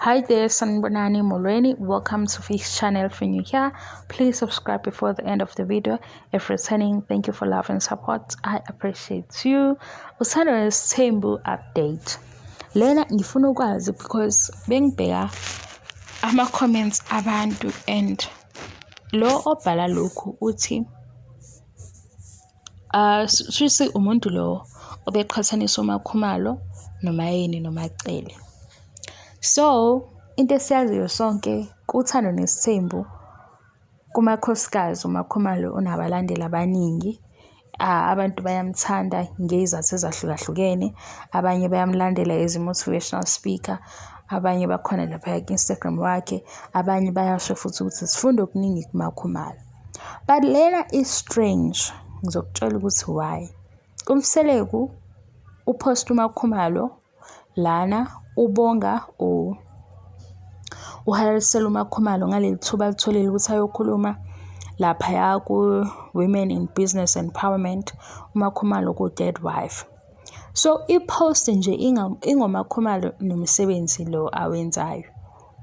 Hi there, Sanibonani Molweni. Welcome to this channel. If you're new here, please subscribe before the end of the video. If returning, thank you for love and support. I appreciate you. Uthando Nes'thembu update. Lena ngifuna ukwazi because bengibheka ama-comments abantu and lo obhala lokhu uthi shuthi umuntu lo obeqhathanisa uMakhumalo noMayeni noMacele. So into esiyaziyo sonke kuThando Nes'thembu kumakhosikazi uMakhumalo unabalandeli abaningi. Abantu bayamthanda ngezizathu ezahlukahlukene, abanye bayamlandela as motivational speaker, abanye bakhona lapha ku-Instagram wakhe, abanye bayasho futhi ukuthi sifunda okuningi kuMakhumalo. But lena is strange, ngizokutshela ukuthi why. Kumseleku upost uMakhumalo lana ubonga uhayirisela uMakhumalo ngaleli thuba alitholile ukuthi ayokhuluma laphaya ku-Women in Business Empowerment, uMakhumalo ku-Dead Wife. So ipost nje ingoMakhumalo nomsebenzi lo awenzayo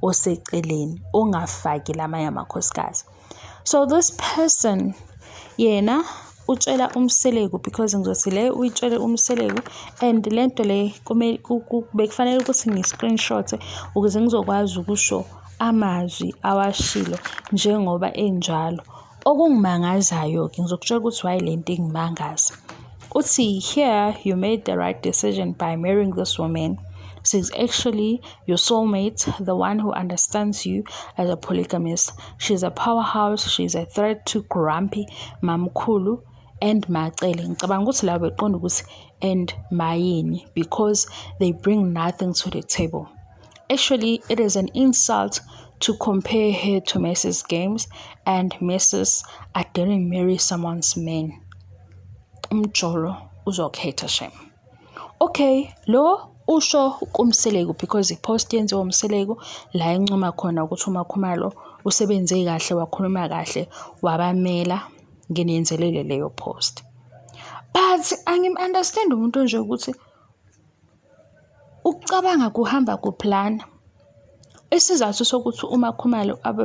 oseceleni ongafaki lamanye amakhosikazi. So this person yena utshela umseleku because ngizothi le uyitshele umseleku and lento le bekufanele ukuthi ngi-screenshot ukuze ngizokwazi ukusho amazwi awashilo njengoba enjalo. Okungimangazayo-ke ngizokutshela ukuthi why lento ingimangaza. Uthi, here you made the right decision by marrying this woman. She's actually your soulmate, the one who understands you as a polygamist. She's a powerhouse. She's a threat to Grumpy, Mamkhulu, and Macele. Ngicabanga ukuthi la beqonda ukuthi and Mayeni because they bring nothing to the table. Actually, it is an insult to compare her to Mrs. Games, and Mrs. I didn't marry someone's man. Umjolo uzokhetha shem. Okay, lo usho kumseleku because ipost yenziwa umseleku la encoma khona ukuthi uMakhumalo usebenze kahle, wakhuluma kahle, wabamela ngenenzelele leyo post. But angim-understand umuntu nje ukuthi ukucabanga kuhamba kuplana. Isizathu sokuthi uMakhumalo abe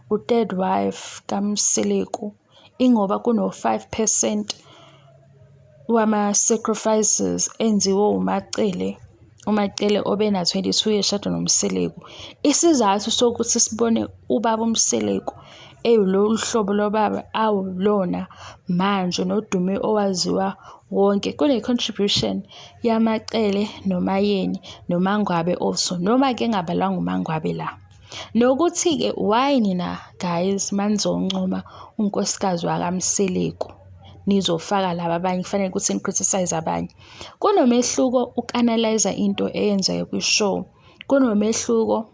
u-dead wife kaMseleku ingoba kuno-5% wama-sacrifices enziwe uMacele obe na-22 yeshado nomseleku. Isizathu sokuthi sibone ubaba uMseleku lolu hlobo lobaba awulona manje nodume owaziwa wonke kune-contribution yaMacele noMayeni noMangwabe also, noma ke ngabalanga uMangwabe la. Nokuthi-ke why nina guys manizoncoma unkosikazi wakaMseleku nizofaka laba abanye kufanele ukuthi ni-criticize abanye. Kunomehluko uku-analyze into eyenzayo kwi-show, kunomehluko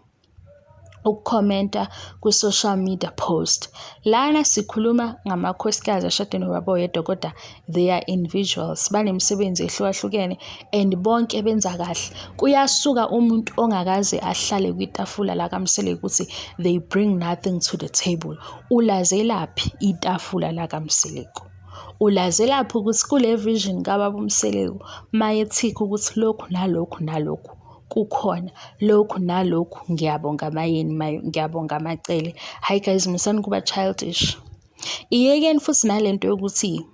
ukukhomenta kwi-social media post. Lana sikhuluma ngamakhosikazi ashade nobaba oyedwa kodwa they are individuals, banemisebenzi ehlukahlukene and bonke benza kahle. Kuyasuka umuntu ongakaze ahlale kwitafula la kaMseleku ukuthi they bring nothing to the table. Ulazelaphi itafula la kaMseleku? Ulazelaphi ukuthi kule vision kababa uMseleku mayethikho ukuthi lokhu nalokhu nalokhu kukhona, lokhu nalokhu ngiyabonga Mayeni, ngiyabonga Macele. Hayi guys, misani kuba childish. Iyekeni futhi nalento yokuthi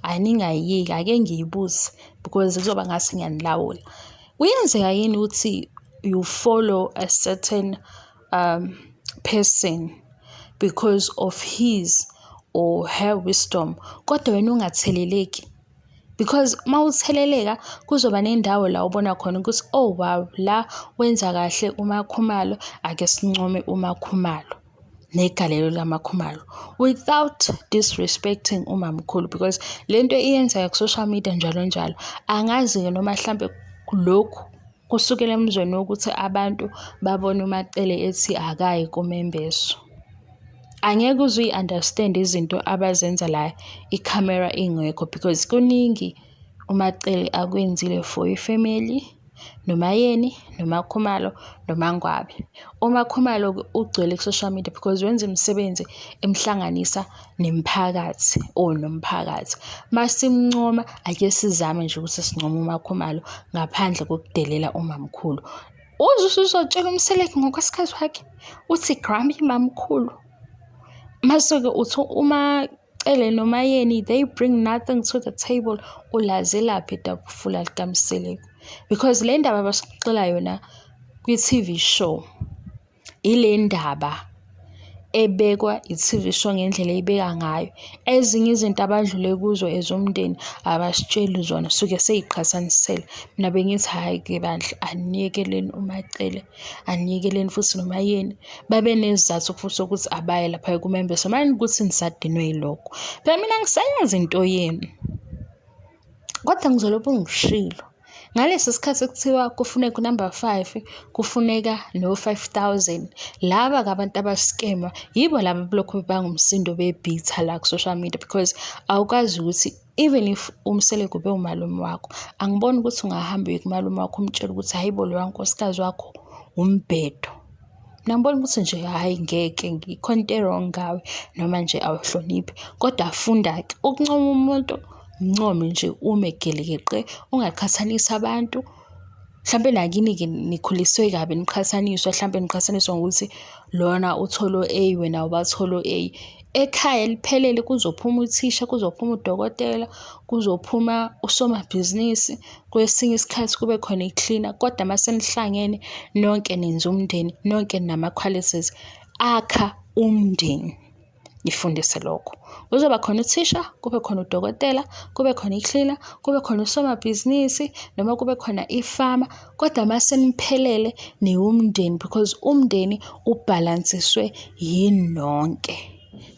aningayiyeki, ake ngiyibuze because kuzoba ngasi ngiyanilawula. Kuyenzeka yini ukuthi you follow a certain person because of his or her wisdom kodwa wena ungatheleleki? Because mawutheleleka kuzoba nendawo la ubona khona ukuthi oh wow, la wenza kahle uMakhumalo, ake sincome uMakhumalo negalelo laMakhumalo without disrespecting uMamkhulu, because lento iyenza ku social media njalo njalo. Angazi noma mhlambe lokhu kusukela emzweni ukuthi abantu babona uMacele ethi akayi kumembeso. Angeke uzuyi-understand izinto abazenza la i-camera ingekho because kuningi uMacele akwenzile for ifamily noMayeni noMakhumalo noMangwabe. uMakhumalo ugcwele ku-social media because wenza imisebenzi emhlanganisa nemphakathi nomphakathi. Masimncoma ake sizame nje ukuthi sincome uMakhumalo ngaphandle kokudelela uMamkhulu. uzotshela umseleki ngokwesikhathi wakhe uthi Grammy mamkhulu. Mase-ke uthi uMacele noMayeni, they bring nothing to the table. Ulazelaphi itafula likaMseleki? Because le ndaba basixoxela yona kwi-TV show ile ndaba ebekwa i-TV show ngendlela eyibeka ngayo. Ezinye izinto abadlule kuzo ezomndeni abasitsheli zona, suke seyiqhathanisele. Mina bengithi hhayi-ke bandla, aniyekeleni uMacele, aniyekeleni futhi noMayeni. Babe nezizathu futhi sokuthi abaye lapha kumembese. Manje ukuthi nisadinwe yilokho. Phela mina ngisayazi into yenu, kodwa ngizolokhu ngishilo. Ngalesi sikhathi kuthiwa kufuneka unumber 5, kufuneka no-5,000. Laba-ke abantu abaskema yibo laba blokhu bangumsindo bebhitha la ku-social media, because awukwazi ukuthi even if umseleki ube umalume wakho, angiboni ukuthi ungahamba uye kumalume wakho umtshela ukuthi hayi bo loya nkosikazi wakho umbhedo. Mina ngibona ukuthi nje hhayi ngeke ngikhona into wrong ngawe noma nje awuhloniphi, kodwa funda-ke ukuncoma umuntu. Mncome nje ume gelekeqe, ungaqhathanisi abantu. Mhlampe nakini-ke nikhuliswe kabi, niqhathaniswa, mhlampe niqhathaniswa ngokuthi lona utholo A wena ubatholo A. Ekhaya liphelele kuzophuma uthisha, kuzophuma udokotela, kuzophuma usomabhizinisi, kwesinye isikhathi kube khona i-cleaner. Kodwa mase nihlangene nonke nenza umndeni, nonke nama-qualities akha umndeni. Ngifundise lokho. Kuzoba khona uthisha, kube khona udokotela, kube khona i-cleaner, kube khona usomabhizinisi, noma kube khona ifama. Kodwa mase niphelele niwumndeni, because umndeni ubhalansiswe yini nonke.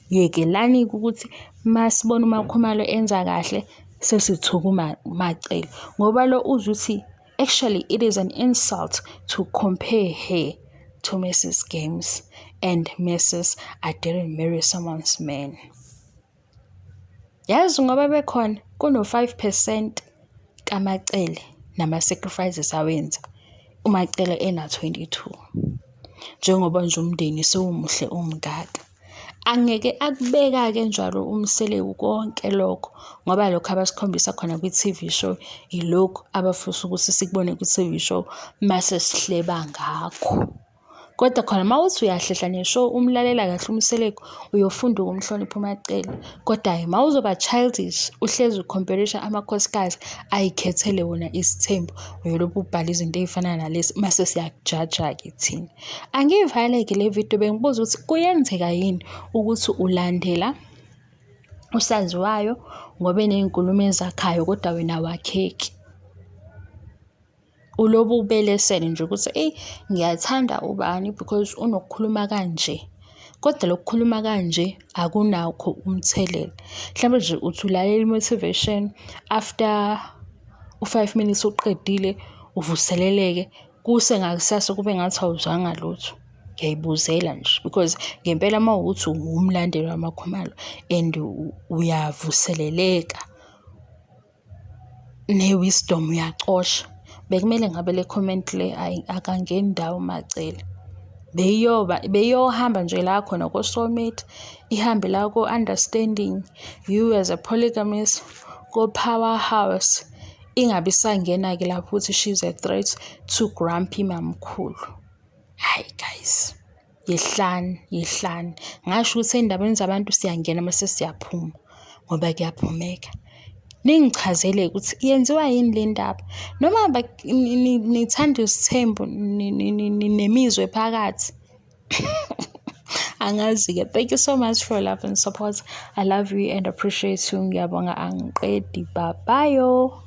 Yekelani ukuthi masibona uMakhumalo enza kahle sesithukuma Macele, ngoba lo uzuthi actually it is an insult to compare her to Mrs. Games and Mrs. I didn't marry someone's man. Yazi ngoba bekhona kuno-5% kaMacele nama-sacrifices awenza uMacele ena-22. Njengoba nje umndeni sewumuhle umngaka, angeke akubeka-ke njalo umseleki konke lokho, ngoba lokho abasikhombisa khona kwi-TV show ilokhu abafisa ukuthi sikubone kwi-TV show mase sihleba ngakho. Kodwa khona mawuthi uyahlehla neshow umlalela kahle umseleki, uyofunda ukumhlonipha uMacele. Kodwa ma uzoba childish, uhlezi ucomparison amakhosikazi ayikhethele wona isithembu, uyolokhu ubhala izinto ey'fana nalezi mase siyakujaja-ke thina. Angiyivale-ke le video, bengibuza ukuthi kuyenzeka yini ukuthi ulandela usaziwayo ngoba eney'nkulumo ezakhayo kodwa wena wakheki. Ulobu ubelesele nje ukuthi ngiyathanda ubani because unokukhuluma kanje, kodwa lokukhuluma kanje akunakho umthelela. Mhlawumbe nje uthi ulalela i-motivation, after u5 minutes uqedile uvuseleleke, kuse ngakusasa kube ngathi awuzwanga lutho. Ngiyayibuzela nje, because ngempela uma ukuthi umlandeli waMakhumalo and uyavuseleleka ne-wisdom uyacosha, bekumele ngabe le comment le akangeni ndawo Macele. Beyohamba nje la khona ko-soulmate, ihambe la ko-understanding, you as a polygamist, ko-powerhouse, ingabe isangena-ke lapho ukuthi she's a threat to Grumpy mamkhulu. Hayi guys, yehlani. Ngasho ukuthi ey'ndabeni zabantu siyangena mase siyaphuma, ngoba kuyaphumeka. Ningichazele ukuthi yenziwa yini le ndaba, noma nithanda isithembu nemizwe phakathi. Angazi-ke. Thank you so much for your love and support. I love you and appreciate you. Ngiyabonga, angiqedi. Bye bye yo.